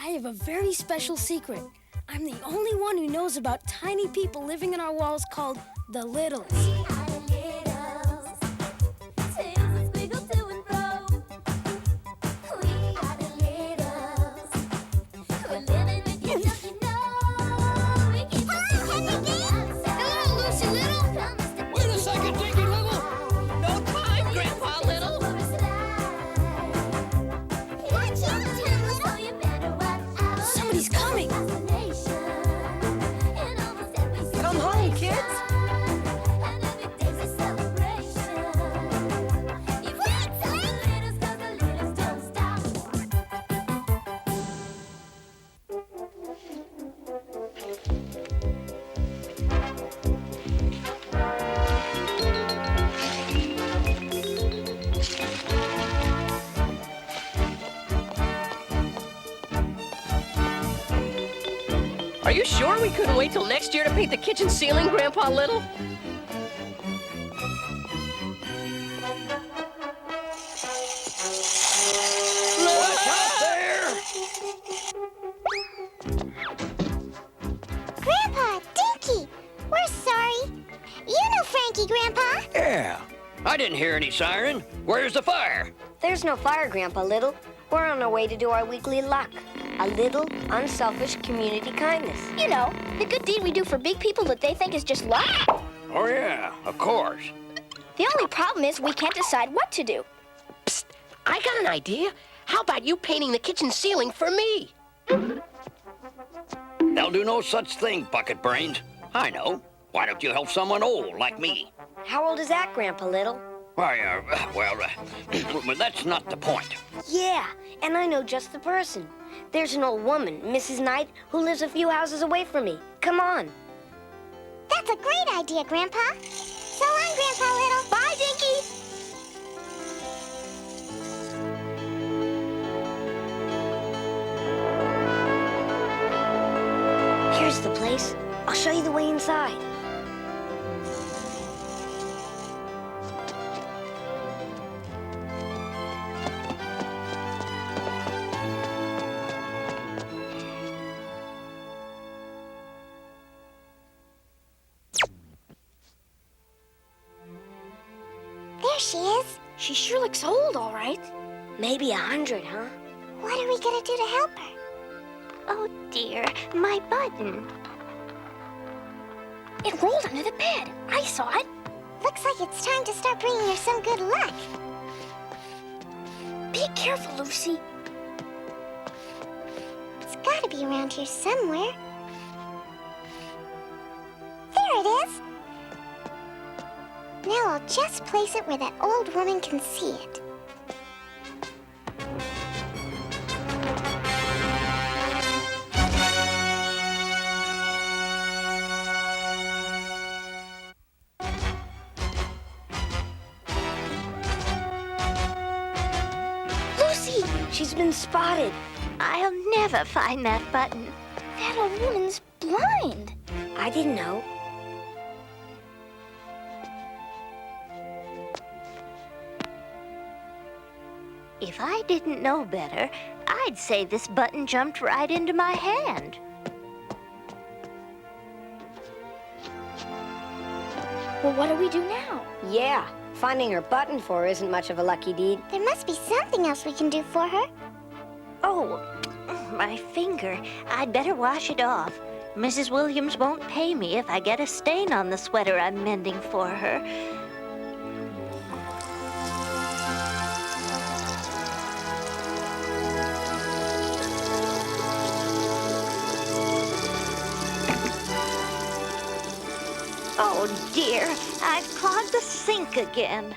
I have a very special secret. I'm the only one who knows about tiny people living in our walls called the Littles. Are you sure we couldn't wait till next year to paint the kitchen ceiling, Grandpa Little? What's up there? Grandpa, Dinky! We're sorry. You know Frankie, Grandpa. Yeah. I didn't hear any siren. Where's the fire? There's no fire, Grandpa Little. We're on our way to do our weekly luck. A little unselfish community kindness. You know, the good deed we do for big people that they think is just luck. Oh, yeah, of course. The only problem is we can't decide what to do. Psst, I got an idea. How about you painting the kitchen ceiling for me? They'll do no such thing, Bucket Brains. I know. Why don't you help someone old like me? How old is that, Grandpa Little? Why, well, that's not the point. Yeah, and I know just the person. There's an old woman, Mrs. Knight, who lives a few houses away from me. Come on. That's a great idea, Grandpa. So long, Grandpa Little. Bye, Dinky. Here's the place. I'll show you the way inside. There she is. She sure looks old, all right. Maybe 100, huh? What are we gonna do to help her? Oh dear, my button. It rolled under the bed. I saw it. Looks like it's time to start bringing her some good luck. Be careful, Lucy. It's gotta be around here somewhere. There it is. Now I'll just place it where that old woman can see it. Lucy, She's been spotted. I'll never find that button. that old woman's blind. I didn't know. If I didn't know better, I'd say this button jumped right into my hand. Well, what do we do now? Yeah, finding her button for her isn't much of a lucky deed. There must be something else we can do for her. Oh, my finger. I'd better wash it off. Mrs. Williams won't pay me if I get a stain on the sweater I'm mending for her. Oh, dear. I've clogged the sink again.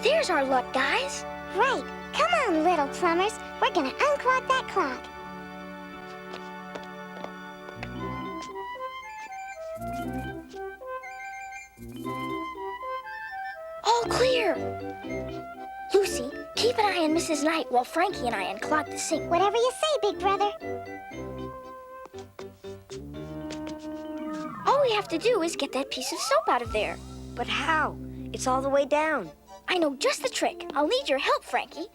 There's our luck, guys. Right. Come on, little plumbers. We're gonna unclog that clog. All clear. Lucy, keep an eye on Mrs. Knight while Frankie and I unclog the sink. Whatever you say, big brother. All we have to do is get that piece of soap out of there. But how? It's all the way down. I know just the trick. I'll need your help, Frankie.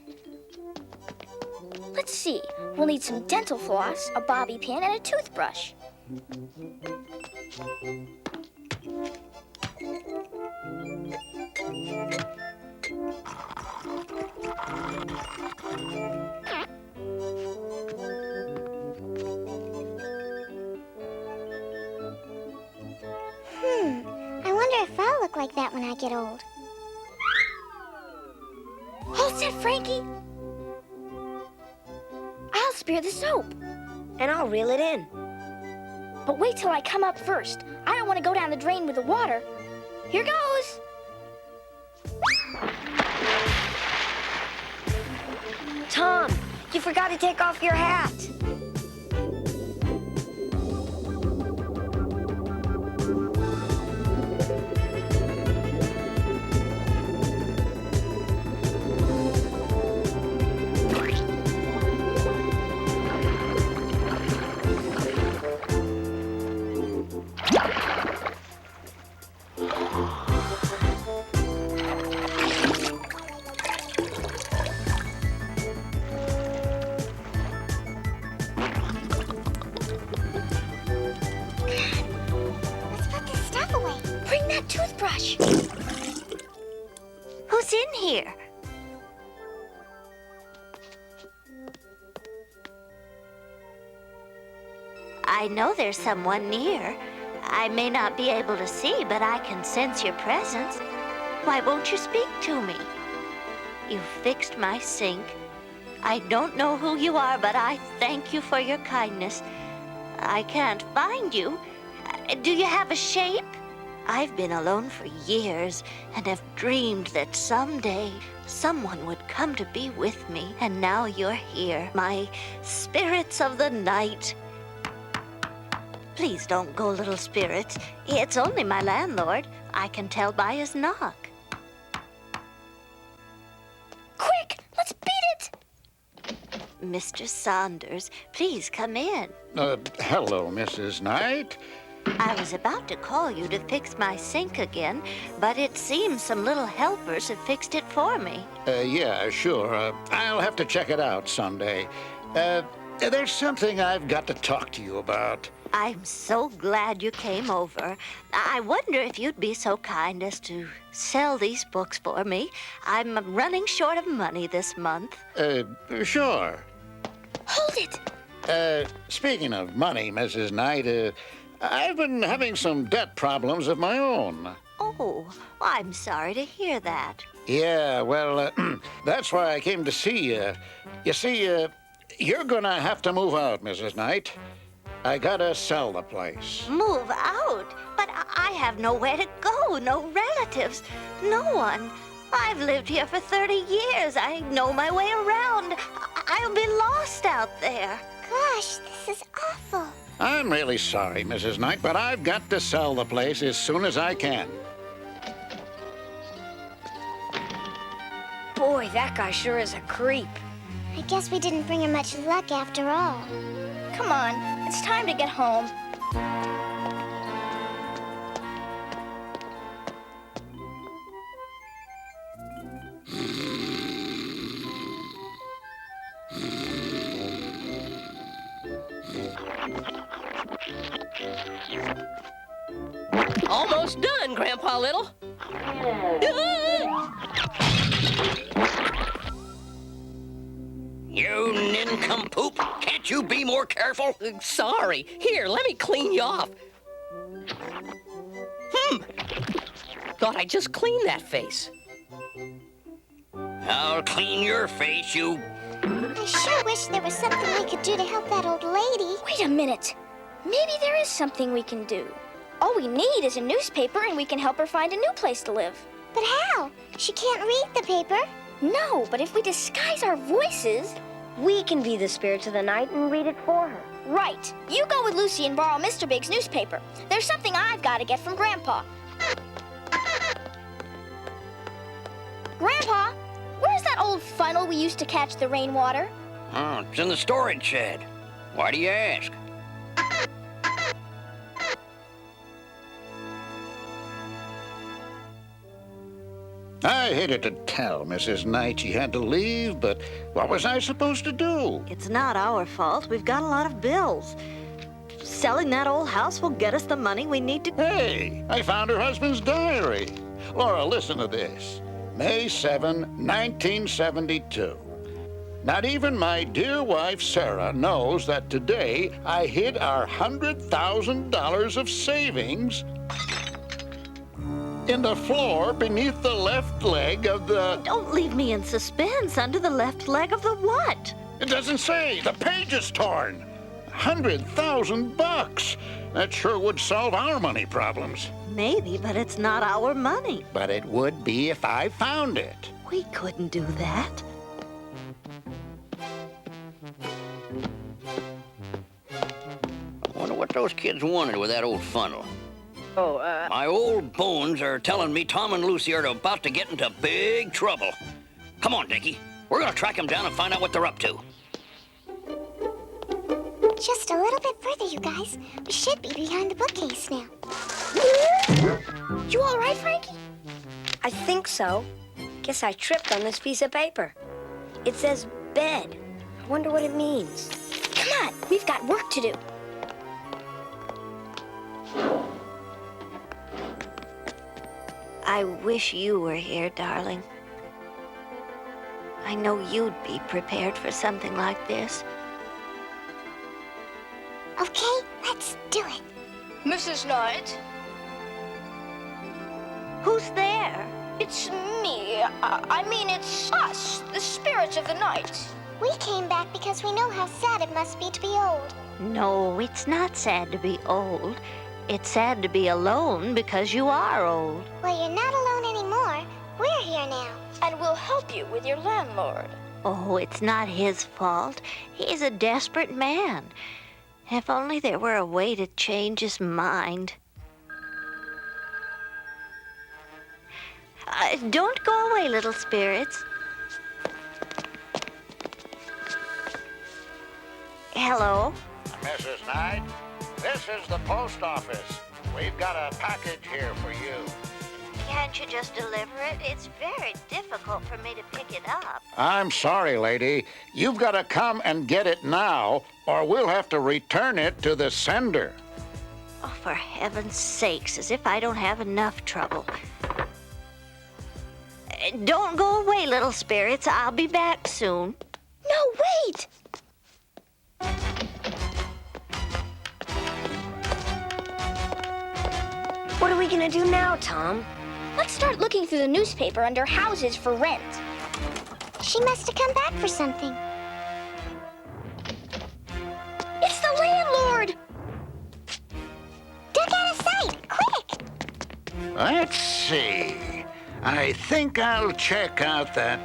Let's Let's see. We'll need some dental floss, a bobby pin, and a toothbrush. I wonder if I'll look like that when I get old. All set, Frankie? I'll spear the soap. And I'll reel it in. But wait till I come up first. I don't want to go down the drain with the water. Here goes. Tom, you forgot to take off your hat. Let's put this stuff away. Bring that toothbrush. Who's in here? I know there's someone near. I may not be able to see, but I can sense your presence. Why won't you speak to me? You fixed my sink. I don't know who you are, but I thank you for your kindness. I can't find you. Do you have a shape? I've been alone for years and have dreamed that someday someone would come to be with me. And now you're here, my spirits of the night. Please don't go, little spirit. It's only my landlord. I can tell by his knock. Quick, let's beat it. Mr. Saunders, please come in. Hello, Mrs. Knight. I was about to call you to fix my sink again, but it seems some little helpers have fixed it for me. Yeah, sure. I'll have to check it out someday. There's something I've got to talk to you about. I'm so glad you came over. I wonder if you'd be so kind as to sell these books for me. I'm running short of money this month. Sure. Hold it. Speaking of money, Mrs. Knight, I've been having some debt problems of my own. Oh, I'm sorry to hear that. Yeah, well, that's why I came to see you. You see, you're gonna have to move out, Mrs. Knight. I gotta sell the place. Move out? But I have nowhere to go, no relatives, no one. I've lived here for 30 years. I know my way around. I'll be lost out there. Gosh, this is awful. I'm really sorry, Mrs. Knight, but I've got to sell the place as soon as I can. Boy, that guy sure is a creep. I guess we didn't bring her much luck after all. Come on, it's time to get home. Almost done, Grandpa Little. You nincompoop! Can't you be more careful? Sorry. Here, let me clean you off. Thought I just cleaned that face. I'll clean your face, you... I sure wish there was something we could do to help that old lady. Wait a minute. Maybe there is something we can do. All we need is a newspaper and we can help her find a new place to live. But how? She can't read the paper. No, but if we disguise our voices... We can be the spirits of the night and read it for her. Right. You go with Lucy and borrow Mr. Big's newspaper. There's something I've got to get from Grandpa. Grandpa, where's that old funnel we used to catch the rainwater? Oh, it's in the storage shed. Why do you ask? I hated to tell Mrs. Knight she had to leave, but what was I supposed to do? It's not our fault. We've got a lot of bills. Selling that old house will get us the money we need to... Hey, I found her husband's diary. Laura, listen to this. May 7, 1972. Not even my dear wife, Sarah, knows that today I hid our $100,000 of savings in the floor beneath the left leg of the... Don't leave me in suspense. Under the left leg of the what? It doesn't say. The page is torn. $100,000. That sure would solve our money problems. Maybe, but it's not our money. But it would be if I found it. We couldn't do that. I wonder what those kids wanted with that old funnel. Oh, My old bones are telling me Tom and Lucy are about to get into big trouble. Come on, Dickie. We're gonna track them down and find out what they're up to. Just a little bit further, you guys. We should be behind the bookcase now. You all right, Frankie? I think so. Guess I tripped on this piece of paper. It says bed. I wonder what it means. Come on, we've got work to do. I wish you were here, darling. I know you'd be prepared for something like this. Okay, let's do it. Mrs. Knight, Who's there? it's me. I mean, it's us, the spirits of the night. We came back because we know how sad it must be to be old. No, it's not sad to be old. It's sad to be alone because you are old. Well, you're not alone anymore. We're here now. And we'll help you with your landlord. Oh, it's not his fault. He's a desperate man. If only there were a way to change his mind. Don't go away, little spirits. Hello? Mrs. Knight, this is the post office. We've got a package here for you. Can't you just deliver it? It's very difficult for me to pick it up. I'm sorry, lady. You've got to come and get it now, or we'll have to return it to the sender. Oh, for heaven's sakes, as if I don't have enough trouble. Don't go away, little spirits. I'll be back soon. No, wait! What are we gonna do now, Tom? Let's start looking through the newspaper under houses for rent. She must have come back for something. It's the landlord! Duck out of sight, quick! Let's see. I think I'll check out that...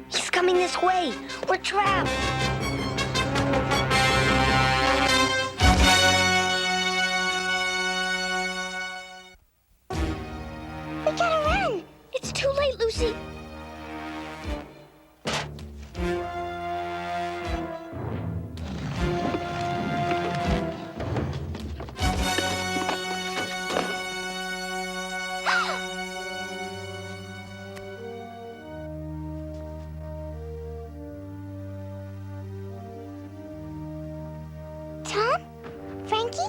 He's coming this way. We're trapped. We gotta run! It's too late, Lucy. Tom? Frankie?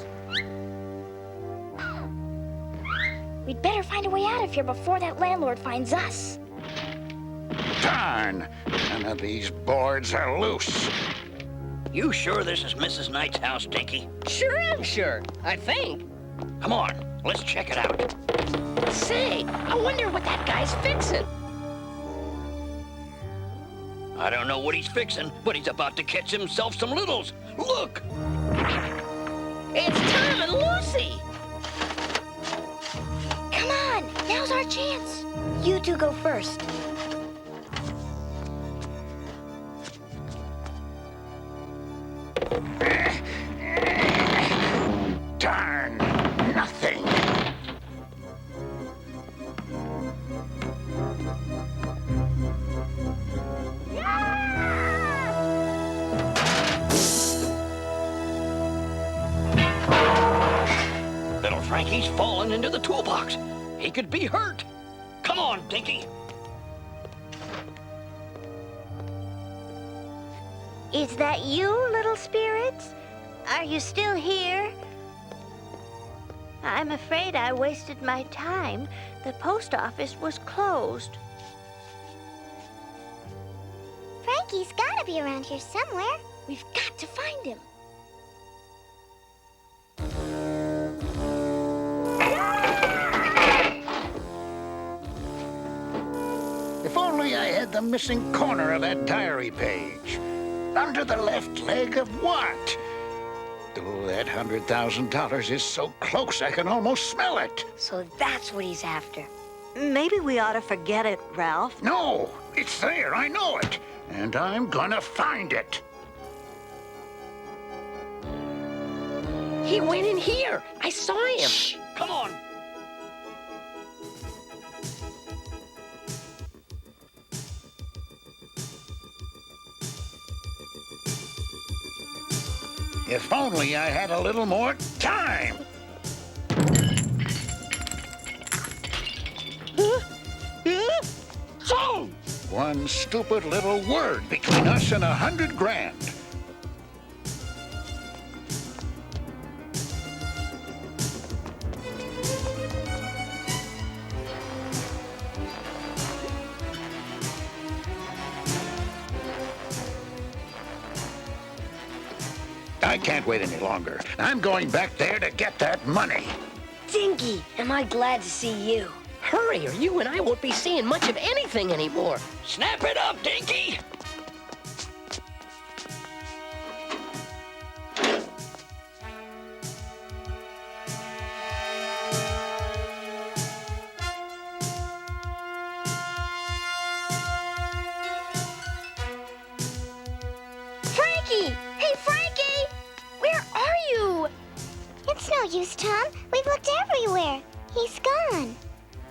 We'd better find a way out of here before that landlord finds us. Darn! None of these boards are loose. You sure this is Mrs. Knight's house, Dinky? sure am sure. I think. Come on, let's check it out. Say, I wonder what that guy's fixing. I don't know what he's fixing, but he's about to catch himself some littles. Look! It's Tom and Lucy. Come on, now's our chance. You two go first. Darn nothing. Little Frankie's fallen into the toolbox. He could be hurt. on, Dinky. Is that you, little spirits? Are you still here? I'm afraid I wasted my time. The post office was closed. Frankie's gotta be around here somewhere. We've got to find him. If only I had the missing corner of that diary page. Under the left leg of what? Oh, that $100,000 is so close I can almost smell it. So that's what he's after. Maybe we ought to forget it, Ralph. No, it's there, I know it. And I'm gonna find it. He went in here. I saw him. Shh, come on. If only I had a little more time. So, one stupid little word between us and $100,000. I can't wait any longer. I'm going back there to get that money. Dinky, am I glad to see you. Hurry, or you and I won't be seeing much of anything anymore. Snap it up, Dinky. Frankie! Hey, Frankie! Where are you? It's no use, Tom. We've looked everywhere. He's gone.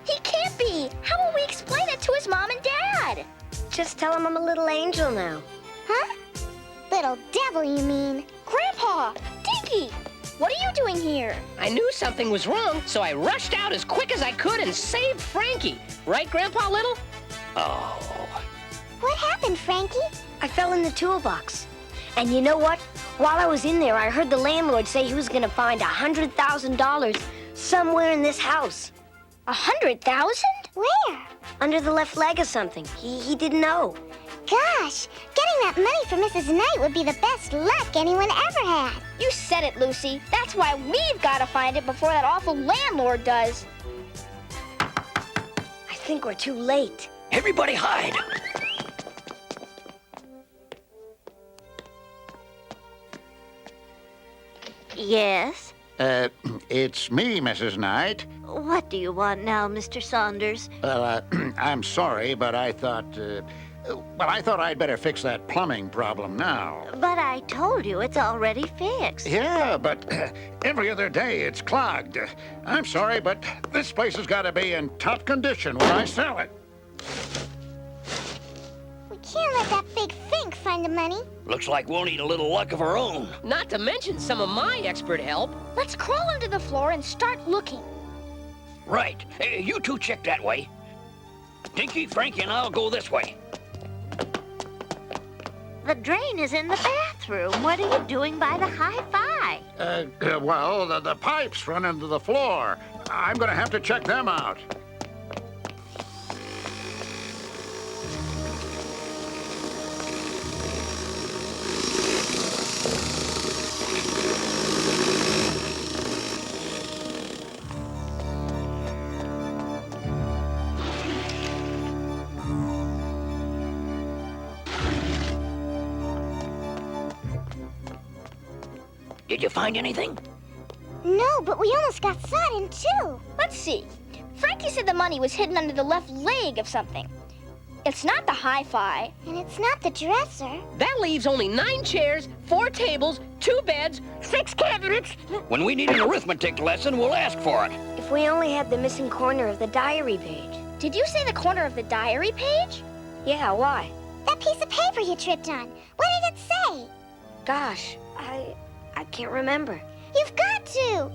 He can't be. How will we explain it to his mom and dad? Just tell him I'm a little angel now. Huh? Little devil, you mean? Grandpa! Dinky! What are you doing here? I knew something was wrong, so I rushed out as quick as I could and saved Frankie. Right, Grandpa Little? Oh. What happened, Frankie? I fell in the toolbox. And you know what? While I was in there, I heard the landlord say he was gonna find $100,000 somewhere in this house. 100,000? Where? Under the left leg or something. He didn't know. Gosh, getting that money from Mrs. Knight would be the best luck anyone ever had. You said it, Lucy. That's why we've got to find it before that awful landlord does. I think we're too late. Everybody hide. Yes? It's me, Mrs. Knight. What do you want now, Mr. Saunders? Well, I'm sorry, but I thought I'd better fix that plumbing problem now. But I told you it's already fixed. Yeah, but every other day it's clogged. I'm sorry, but this place has got to be in top condition when I sell it. We can't let that big fink find the money. Looks like we'll need a little luck of our own. Not to mention some of my expert help. Let's crawl under the floor and start looking. Right. Hey, you two check that way. Dinky, Frankie, and I'll go this way. The drain is in the bathroom. What are you doing by the hi-fi? Well, the pipes run into the floor. I'm going to have to check them out. Did you find anything? No, but we almost got sawed in two. Let's see. Frankie said the money was hidden under the left leg of something. It's not the hi-fi. And it's not the dresser. That leaves only 9 chairs, 4 tables, 2 beds, 6 cabinets. When we need an arithmetic lesson, we'll ask for it. If we only had the missing corner of the diary page. Did you say the corner of the diary page? Yeah, why? That piece of paper you tripped on. What did it say? Gosh, I can't remember. You've got to.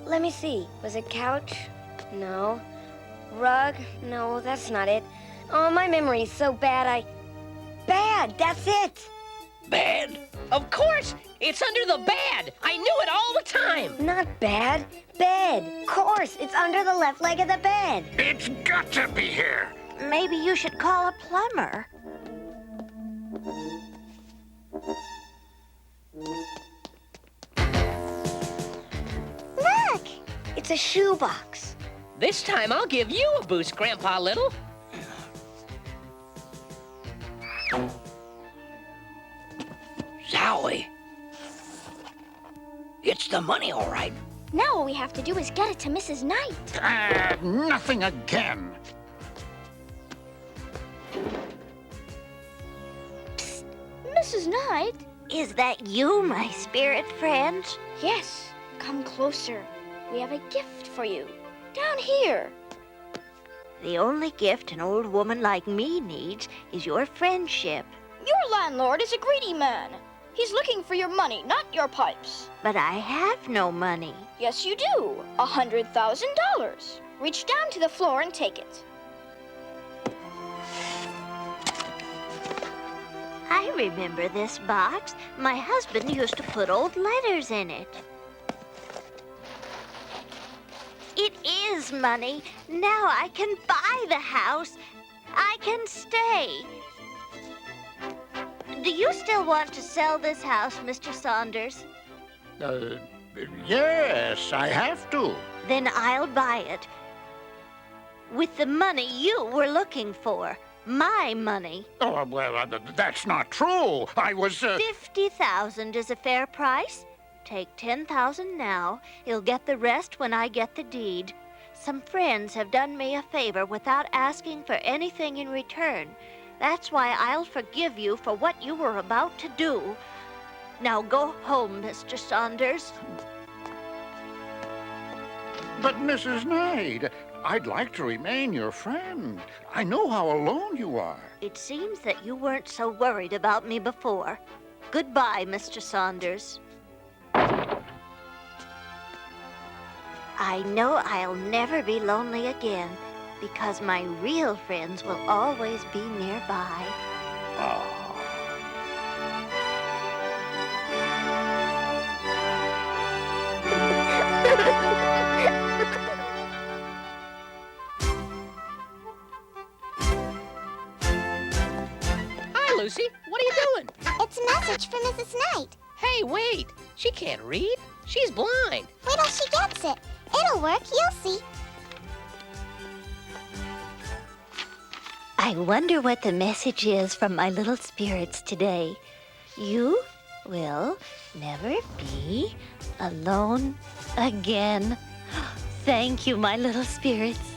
Let me see. Was it couch? No. Rug? No, that's not it. Oh, my memory's so bad, Bad, that's it! Bad? Of course! It's under the bed! I knew it all the time! Not bad. Bed. Of course, it's under the left leg of the bed. It's got to be here. Maybe you should call a plumber. Look! It's a shoebox. This time I'll give you a boost, Grandpa Little. Zowie. It's the money, all right. Now all we have to do is get it to Mrs. Knight. Nothing again. Mrs. Knight? Is that you, my spirit friend? Yes. Come closer. We have a gift for you. Down here. The only gift an old woman like me needs is your friendship. Your landlord is a greedy man. He's looking for your money, not your pipes. But I have no money. Yes, you do. $100,000. Reach down to the floor and take it. I remember this box. My husband used to put old letters in it. It is money. Now I can buy the house. I can stay. Do you still want to sell this house, Mr. Saunders? Yes, I have to. Then I'll buy it. With the money you were looking for. My money. Oh, well, that's not true. I was, 50,000 is a fair price. Take 10,000 now. You'll get the rest when I get the deed. Some friends have done me a favor without asking for anything in return. That's why I'll forgive you for what you were about to do. Now go home, Mr. Saunders. But Mrs. Knight, I'd like to remain your friend. I know how alone you are. It seems that you weren't so worried about me before. Goodbye, Mr. Saunders. I know I'll never be lonely again because my real friends will always be nearby. Hi, Lucy. What are you doing? It's a message for Mrs. Knight. Hey, wait. She can't read. She's blind. Wait till she gets it. It'll work, you'll see. I wonder what the message is from my little spirits today. You will never be alone again. Thank you, my little spirits.